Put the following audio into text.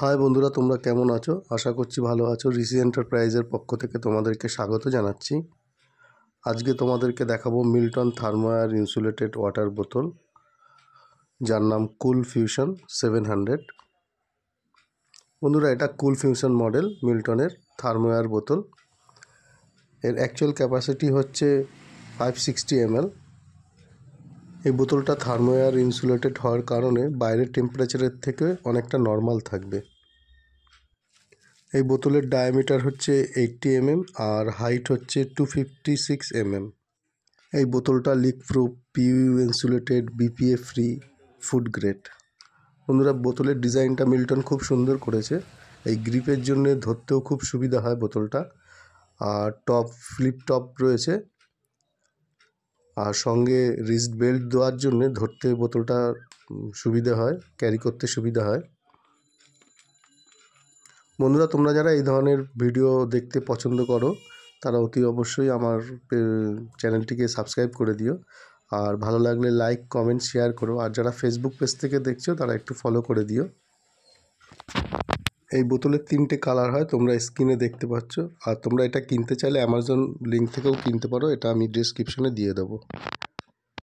High বন্ধুরা, তোমরা কেমন আছো? আশা করছি ভালো আছো। ঋষি এন্টারপ্রাইজের পক্ষ থেকে তোমাদেরকে স্বাগত জানাচ্ছি। আজকে তোমাদেরকে দেখাবো মিল্টন থার্মোয়ার ইনসুলেটেড ওয়াটার বোতল, যার নাম কুল ফিউশন 700। বন্ধুরা, এটা কুল ফিউশন মডেল মিল্টনের থার্মোয়ার বোতল। এর অ্যাকচুয়াল ক্যাপাসিটি হচ্ছে 560 ml। এই বোতলটা থার্মোয়ার ইনসুলেটেড হওয়ার কারণে বাইরের টেম্পারেচারের থেকে অনেকটা নর্মাল থাকবে। এই বোতলের ডায়ামিটার হচ্ছে 80 mm আর হাইট হচ্ছে 256 mm। এই বোতলটা leak proof, PU insulated, BPA free, food grade. বন্ধুরা, বোতলের ডিজাইনটা মিল্টন খুব সুন্দর করেছে। এই গ্রিপের জন্য ধরতেও খুব সুবিধা হয় বোতলটা। আর টপ ফ্লিপ টপ রয়েছে, আর সঙ্গে রিস্ট বেল্ট দেওয়ার জন্য ধরতে বোতলটা সুবিধা হয়, ক্যারি করতে সুবিধা হয়। বন্ধুরা, তোমরা যারা এই ধরনের ভিডিও দেখতে পছন্দ করো তারা অতি অবশ্যই আমার চ্যানেলটিকে সাবস্ক্রাইব করে দিও। আর ভালো লাগলে লাইক, কমেন্ট, শেয়ার করো। আর যারা ফেসবুক পেজ থেকে দেখছো তারা একটু ফলো করে দিও। এই বোতলের 3টে কালার হয়, তোমরা স্ক্রিনে দেখতে পাচ্ছ। আর তোমরা এটা কিনতে চাইলে অ্যামাজন লিঙ্ক থেকেও কিনতে পারো, এটা আমি ডেসক্রিপশনে দিয়ে দেবো।